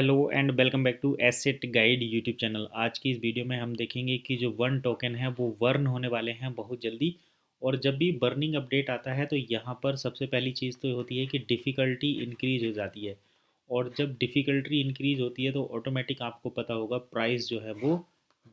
Hello and welcome back to asset guide YouTube channel. आज की इस वीडियो में हम देखेंगे कि जो वन टोकन है वो बर्न होने वाले हैं बहुत जल्दी। और जब भी बर्निंग अपडेट आता है तो यहाँ पर सबसे पहली चीज़ तो होती है कि डिफ़िकल्टी इंक्रीज हो जाती है। और जब डिफ़िकल्टी इंक्रीज होती है तो ऑटोमेटिक आपको पता होगा प्राइस जो है वो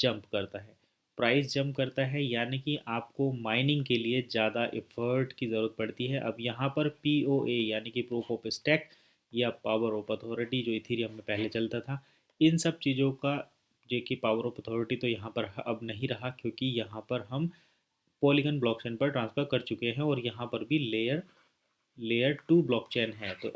जंप करता है। प्राइस जंप करता है यानी कि आपको माइनिंग के लिए ज़्यादा एफर्ट की ज़रूरत पड़ती है। अब यहाँ पर POA यानी कि प्रूफ ऑफ स्टैक या पावर ऑफ अथॉरिटी जो इथेरियम में पहले चलता था, इन सब चीज़ों का जो कि पावर ऑफ अथॉरिटी तो यहाँ पर अब नहीं रहा, क्योंकि यहाँ पर हम पॉलीगन ब्लॉकचेन पर ट्रांसफ़र कर चुके हैं और यहाँ पर भी लेयर 2 ब्लॉकचेन है। तो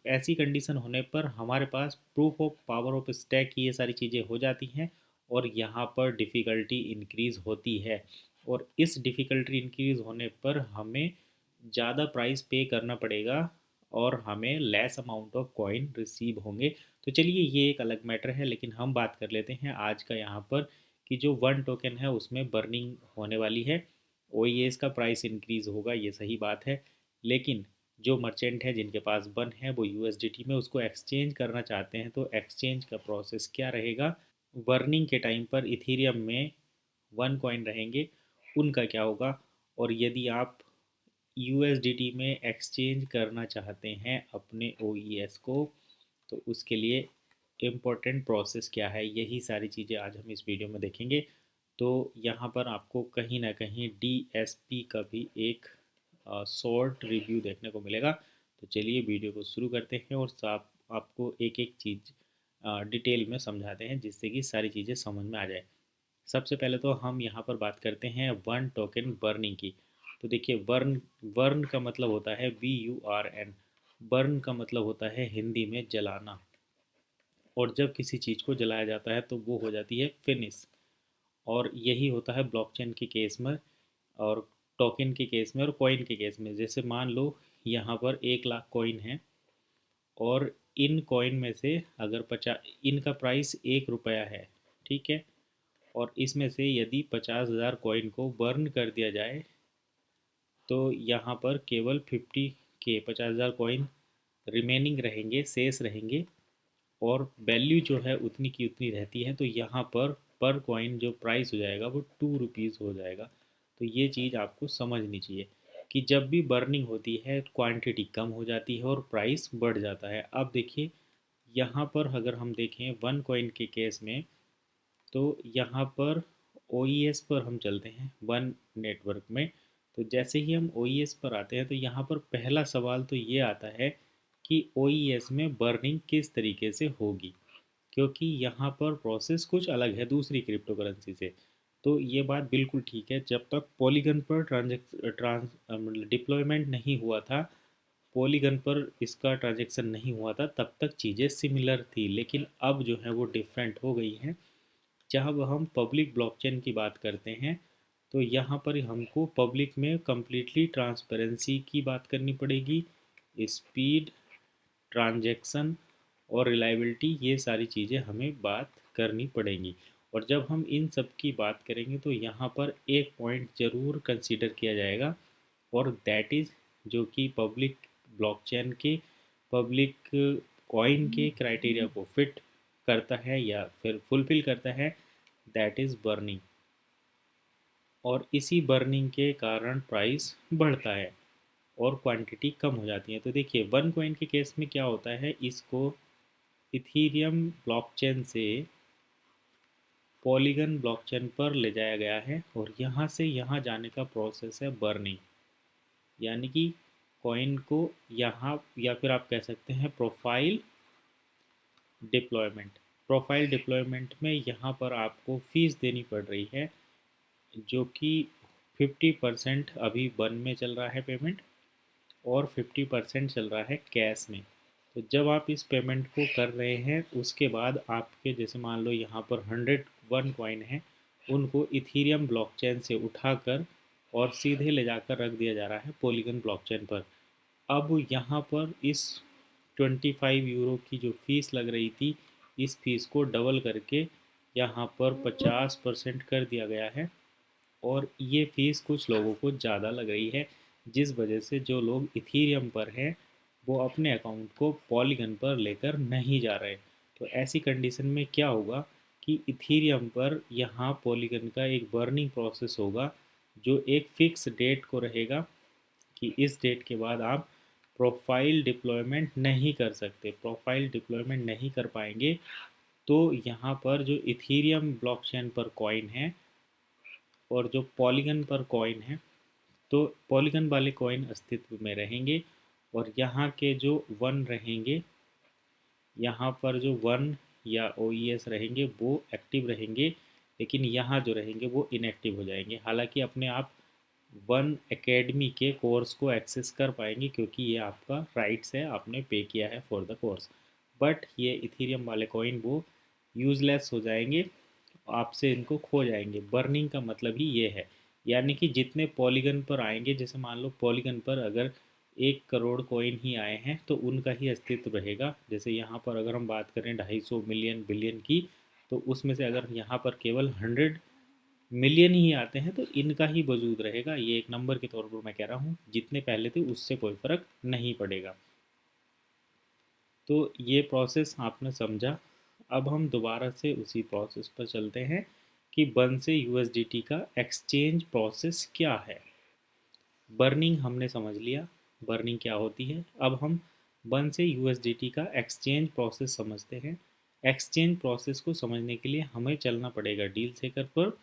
ऐसी कंडीशन होने पर हमारे पास proof of power of stake ये सारी चीज़ें हो जाती हैं और यहाँ पर डिफ़िकल्टी इंक्रीज़ होती है। और इस डिफ़िकल्टी इंक्रीज़ होने पर हमें ज़्यादा प्राइस पे करना पड़ेगा और हमें less amount of coin receive होंगे। तो चलिए ये एक अलग मैटर है, लेकिन हम बात कर लेते हैं आज का यहाँ पर कि जो वन टोकन है उसमें बर्निंग होने वाली है। OES का प्राइस इंक्रीज़ होगा, ये सही बात है। लेकिन जो मर्चेंट है जिनके पास बन है वो USDT में उसको एक्सचेंज करना चाहते हैं, तो एक्सचेंज का प्रोसेस क्या रहेगा? बर्निंग के टाइम पर इथेरियम में वन कॉइन रहेंगे, उनका क्या होगा? और यदि आप USDT में एक्सचेंज करना चाहते हैं अपने OES को, तो उसके लिए इम्पोर्टेंट प्रोसेस क्या है, यही सारी चीज़ें आज हम इस वीडियो में देखेंगे। तो यहाँ पर आपको कहीं ना कहीं DSP का भी एक शॉर्ट रिव्यू देखने को मिलेगा। तो चलिए वीडियो को शुरू करते हैं और साफ आपको एक एक चीज़ डिटेल में समझाते हैं जिससे कि सारी चीज़ें समझ में आ जाए। सबसे पहले तो हम यहाँ पर बात करते हैं वन टोकन बर्निंग की। तो देखिए, बर्न बर्न का मतलब होता है BURN। बर्न का मतलब होता है हिंदी में जलाना। और जब किसी चीज़ को जलाया जाता है तो वो हो जाती है फिनिश। और यही होता है ब्लॉकचेन के केस में और टोकन के केस में और कॉइन के केस में। जैसे मान लो यहाँ पर 1 लाख कॉइन है और इन कॉइन में से अगर 50, इनका प्राइस 1 रुपया है, ठीक है। और इसमें से यदि 50,000 कॉइन को बर्न कर दिया जाए तो यहाँ पर केवल 50,000 कॉइन रिमेनिंग रहेंगे, शेष रहेंगे। और वैल्यू जो है उतनी की उतनी रहती है। तो यहाँ पर कॉइन जो प्राइस हो जाएगा वो 2 रुपीज़ हो जाएगा। तो ये चीज़ आपको समझनी चाहिए कि जब भी बर्निंग होती है क्वांटिटी कम हो जाती है और प्राइस बढ़ जाता है। अब देखिए, यहाँ पर अगर हम देखें वन कॉइन के केस में, तो यहाँ पर OES पर हम चलते हैं वन नेटवर्क में। तो जैसे ही हम OES पर आते हैं तो यहाँ पर पहला सवाल तो ये आता है कि OES में बर्निंग किस तरीके से होगी, क्योंकि यहाँ पर प्रोसेस कुछ अलग है दूसरी क्रिप्टो करेंसी से। तो ये बात बिल्कुल ठीक है, जब तक पॉलीगन पर डिप्लॉयमेंट नहीं हुआ था, पॉलीगन पर इसका ट्रांजेक्शन नहीं हुआ था, तब तक चीज़ें सिमिलर थी। लेकिन अब जो है वो डिफरेंट हो गई हैं। जब हम पब्लिक ब्लॉकचेन की बात करते हैं तो यहाँ पर हमको पब्लिक में कम्प्लीटली ट्रांसपेरेंसी की बात करनी पड़ेगी, स्पीड, ट्रांजैक्शन और रिलायबिलिटी, ये सारी चीज़ें हमें बात करनी पड़ेंगी। और जब हम इन सब की बात करेंगे तो यहाँ पर एक पॉइंट ज़रूर कंसीडर किया जाएगा, और दैट इज़ जो कि पब्लिक ब्लॉकचेन के, पब्लिक कॉइन के क्राइटेरिया को फिट करता है या फिर फुलफिल करता है, दैट इज़ बर्निंग। और इसी बर्निंग के कारण प्राइस बढ़ता है और क्वांटिटी कम हो जाती है। तो देखिए, वन कॉइन के केस में क्या होता है, इसको इथीरियम ब्लॉकचेन से पॉलीगन ब्लॉकचेन पर ले जाया गया है और यहाँ से यहाँ जाने का प्रोसेस है बर्निंग। यानी कि कॉइन को यहाँ, या फिर आप कह सकते हैं प्रोफाइल डिप्लॉयमेंट। प्रोफाइल डिप्लॉयमेंट में यहाँ पर आपको फ़ीस देनी पड़ रही है, जो कि 50% अभी बन में चल रहा है पेमेंट, और 50% चल रहा है कैश में। तो जब आप इस पेमेंट को कर रहे हैं उसके बाद आपके, जैसे मान लो यहाँ पर 101 कॉइन है, उनको इथीरियम ब्लॉकचेन से उठाकर और सीधे ले जाकर रख दिया जा रहा है पॉलीगन ब्लॉकचेन पर। अब यहाँ पर इस 25 यूरो की जो फ़ीस लग रही थी, इस फीस को डबल करके यहाँ पर 50% कर दिया गया है। और ये फ़ीस कुछ लोगों को ज़्यादा लग रही है, जिस वजह से जो लोग इथीरियम पर हैं वो अपने अकाउंट को पॉलीगन पर लेकर नहीं जा रहे। तो ऐसी कंडीशन में क्या होगा कि इथीरियम पर यहाँ पॉलीगन का एक बर्निंग प्रोसेस होगा जो एक फिक्स डेट को रहेगा कि इस डेट के बाद आप प्रोफाइल डिप्लॉयमेंट नहीं कर सकते, प्रोफाइल डिप्लॉयमेंट नहीं कर पाएंगे। तो यहाँ पर जो इथीरियम ब्लॉकचेन पर कॉइन है और जो पॉलीगन पर कॉइन है, तो पॉलीगन वाले कॉइन अस्तित्व में रहेंगे और यहाँ के जो वन रहेंगे, यहाँ पर जो वन या OES रहेंगे वो एक्टिव रहेंगे, लेकिन यहाँ जो रहेंगे वो इनएक्टिव हो जाएंगे। हालांकि अपने आप वन एकेडमी के कोर्स को एक्सेस कर पाएंगे क्योंकि ये आपका राइट्स है, आपने पे किया है फॉर द कोर्स। बट ये इथीरियम वाले कॉइन वो यूज़लेस हो जाएंगे, आपसे इनको खो जाएंगे। बर्निंग का मतलब ही ये है, यानी कि जितने पॉलीगन पर आएंगे, जैसे मान लो पॉलीगन पर अगर 1 करोड़ कॉइन ही आए हैं तो उनका ही अस्तित्व रहेगा। जैसे यहाँ पर अगर हम बात करें 250 मिलियन बिलियन की, तो उसमें से अगर यहाँ पर केवल 100 मिलियन ही आते हैं तो इनका ही वजूद रहेगा। ये एक नंबर के तौर पर मैं कह रहा हूँ, जितने पहले थे उससे कोई फ़र्क नहीं पड़ेगा। तो ये प्रोसेस आपने समझा। अब हम दोबारा से उसी प्रोसेस पर चलते हैं कि बन से USDT का एक्सचेंज प्रोसेस क्या है। बर्निंग हमने समझ लिया, बर्निंग क्या होती है। अब हम बन से USDT का एक्सचेंज प्रोसेस समझते हैं। एक्सचेंज प्रोसेस को समझने के लिए हमें चलना पड़ेगा डील सेकर पर।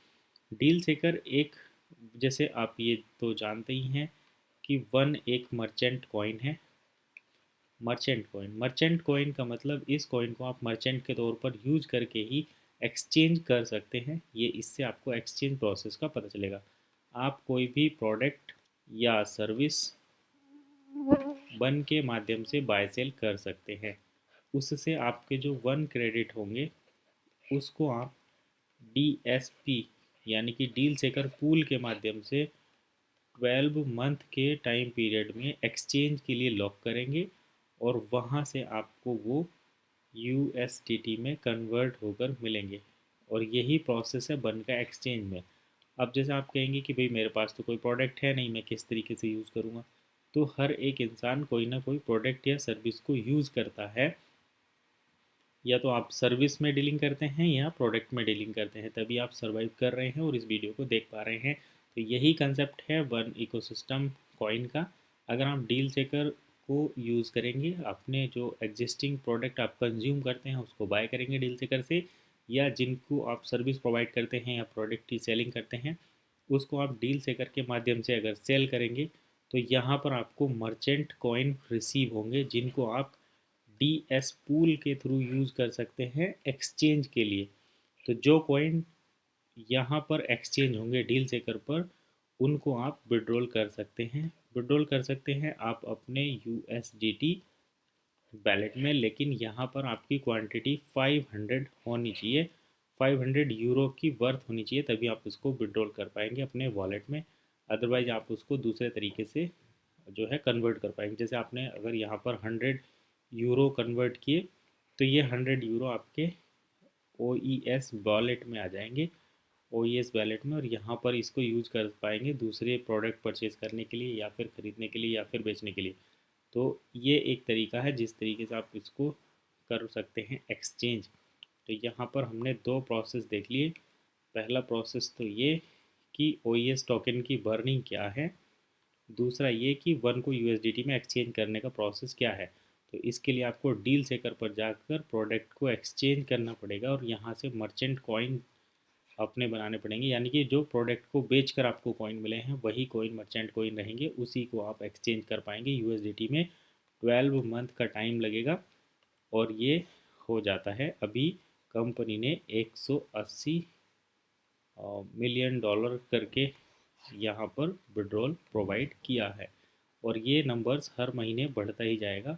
डील सेकर एक, जैसे आप ये तो जानते ही हैं कि वन एक मर्चेंट कॉइन है। मर्चेंट कॉइन का मतलब इस कॉइन को आप मर्चेंट के तौर पर यूज करके ही एक्सचेंज कर सकते हैं। ये इससे आपको एक्सचेंज प्रोसेस का पता चलेगा। आप कोई भी प्रोडक्ट या सर्विस वन के माध्यम से बाय सेल कर सकते हैं। उससे आपके जो वन क्रेडिट होंगे उसको आप DSP यानी कि डील सेकर पूल के माध्यम से 12 मंथ के टाइम पीरियड में एक्सचेंज के लिए लॉक करेंगे और वहाँ से आपको वो USDT में कन्वर्ट होकर मिलेंगे। और यही प्रोसेस है बन का एक्सचेंज में। अब जैसे आप कहेंगे कि भाई मेरे पास तो कोई प्रोडक्ट है नहीं, मैं किस तरीके से यूज़ करूँगा। तो हर एक इंसान कोई ना कोई प्रोडक्ट या सर्विस को यूज़ करता है। या तो आप सर्विस में डीलिंग करते हैं या प्रोडक्ट में डीलिंग करते हैं, तभी आप सर्वाइव कर रहे हैं और इस वीडियो को देख पा रहे हैं। तो यही कंसेप्ट है वन इकोसिस्टम कॉइन का। अगर आप डील चेकर को यूज़ करेंगे, अपने जो एग्जिस्टिंग प्रोडक्ट आप कंज्यूम करते हैं उसको बाय करेंगे डील चेकर से, या जिनको आप सर्विस प्रोवाइड करते हैं या प्रोडक्ट की सेलिंग करते हैं उसको आप डील चेकर के माध्यम से अगर सेल करेंगे, तो यहाँ पर आपको मर्चेंट कॉइन रिसीव होंगे जिनको आप DS पूल के थ्रू यूज़ कर सकते हैं एक्सचेंज के लिए। तो जो कॉइन यहाँ पर एक्सचेंज होंगे डील सेकर पर, उनको आप विड्रॉल कर सकते हैं। विड्रॉल कर सकते हैं आप अपने USDT वैलेट में, लेकिन यहाँ पर आपकी क्वांटिटी 500 होनी चाहिए, 500 यूरो की वर्थ होनी चाहिए, तभी आप उसको विड्रॉल कर पाएंगे अपने वॉलेट में। अदरवाइज आप उसको दूसरे तरीके से जो है कन्वर्ट कर पाएंगे। जैसे आपने अगर यहाँ पर 100 यूरो कन्वर्ट किए तो ये 100 यूरो आपके OES वॉलेट में आ जाएंगे, OES वैलेट में, और यहाँ पर इसको यूज़ कर पाएंगे दूसरे प्रोडक्ट परचेज करने के लिए या फिर ख़रीदने के लिए या फिर बेचने के लिए। तो ये एक तरीका है जिस तरीके से आप इसको कर सकते हैं एक्सचेंज। तो यहाँ पर हमने 2 प्रोसेस देख लिए। पहला प्रोसेस तो ये कि OES टोकन की बर्निंग क्या है, दूसरा ये कि वन को USDT में एक्सचेंज करने का प्रोसेस क्या है। तो इसके लिए आपको डील सेकर पर जाकर प्रोडक्ट को एक्सचेंज करना पड़ेगा और यहाँ से मर्चेंट कॉइन अपने बनाने पड़ेंगे, यानी कि जो प्रोडक्ट को बेचकर आपको कॉइन मिले हैं वही कॉइन मर्चेंट कॉइन रहेंगे, उसी को आप एक्सचेंज कर पाएंगे USDT में। 12 मंथ का टाइम लगेगा और ये हो जाता है। अभी कंपनी ने 180 मिलियन डॉलर करके यहाँ पर विड्रॉल प्रोवाइड किया है और ये नंबर्स हर महीने बढ़ता ही जाएगा।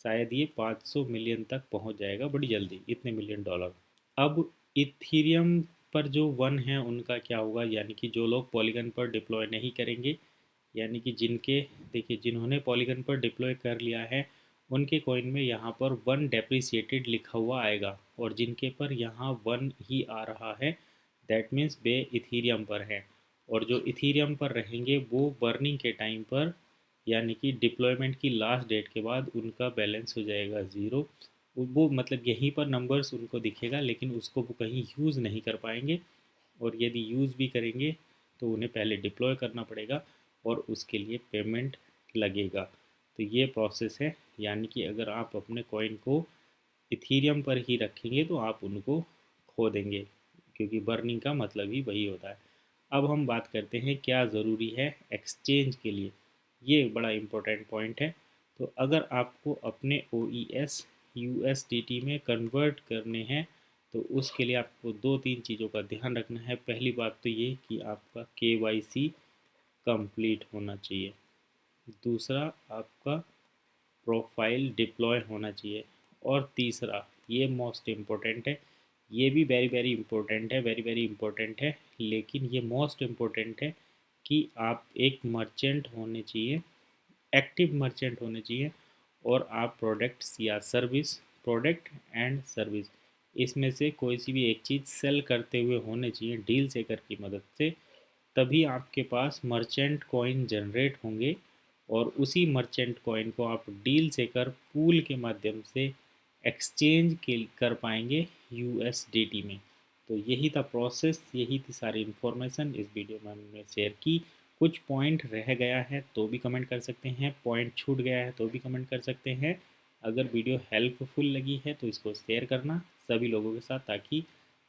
शायद ये 500 मिलियन तक पहुँच जाएगा बड़ी जल्दी, इतने मिलियन डॉलर। अब इथीरियम पर जो वन है उनका क्या होगा, यानी कि जो लोग पॉलीगन पर डिप्लॉय नहीं करेंगे, यानी कि जिनके, देखिए जिन्होंने पॉलीगन पर डिप्लॉय कर लिया है उनके कॉइन में यहाँ पर वन डेप्रिसिएटेड लिखा हुआ आएगा, और जिनके पर यहाँ वन ही आ रहा है दैट मीन्स वे इथीरियम पर हैं। और जो इथीरियम पर रहेंगे वो बर्निंग के टाइम पर, यानी कि डिप्लॉयमेंट की लास्ट डेट के बाद उनका बैलेंस हो जाएगा ज़ीरो, वो मतलब यहीं पर नंबर्स उनको दिखेगा, लेकिन उसको वो कहीं यूज़ नहीं कर पाएंगे, और यदि यूज़ भी करेंगे तो उन्हें पहले डिप्लॉय करना पड़ेगा और उसके लिए पेमेंट लगेगा। तो ये प्रोसेस है, यानी कि अगर आप अपने कॉइन को इथीरियम पर ही रखेंगे तो आप उनको खो देंगे, क्योंकि बर्निंग का मतलब ही वही होता है। अब हम बात करते हैं क्या ज़रूरी है एक्सचेंज के लिए। ये बड़ा इम्पोर्टेंट पॉइंट है। तो अगर आपको अपने OES USDT में कन्वर्ट करने हैं तो उसके लिए आपको दो तीन चीज़ों का ध्यान रखना है। पहली बात तो ये कि आपका KYC कंप्लीट होना चाहिए। दूसरा, आपका प्रोफाइल डिप्लॉय होना चाहिए। और तीसरा, ये मोस्ट इम्पोर्टेंट है, ये भी वेरी वेरी इंपॉर्टेंट है, वेरी वेरी इंपॉर्टेंट है, लेकिन ये मोस्ट इम्पोर्टेंट है कि आप एक मर्चेंट होने चाहिए, एक्टिव मर्चेंट होने चाहिए, और आप प्रोडक्ट्स या सर्विस, प्रोडक्ट एंड सर्विस, इसमें से कोई सी भी एक चीज़ सेल करते हुए होने चाहिए डील सेकर की मदद से। तभी आपके पास मर्चेंट कॉइन जनरेट होंगे, और उसी मर्चेंट कॉइन को आप डील सेकर पूल के माध्यम से एक्सचेंज के कर पाएंगे USDT में। तो यही था प्रोसेस, यही थी सारी इन्फॉर्मेशन इस वीडियो में हमने शेयर की। कुछ पॉइंट रह गया है तो भी कमेंट कर सकते हैं, पॉइंट छूट गया है तो भी कमेंट कर सकते हैं। अगर वीडियो हेल्पफुल लगी है तो इसको शेयर करना सभी लोगों के साथ, ताकि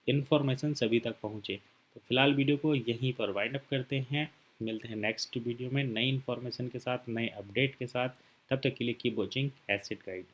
इन्फॉर्मेशन सभी तक पहुँचे। तो फिलहाल वीडियो को यहीं पर वाइंड अप करते हैं। मिलते हैं नेक्स्ट वीडियो में नई इन्फॉर्मेशन के साथ, नए अपडेट के साथ। तब तक के लिए कीप वॉचिंग एसिड गाइड।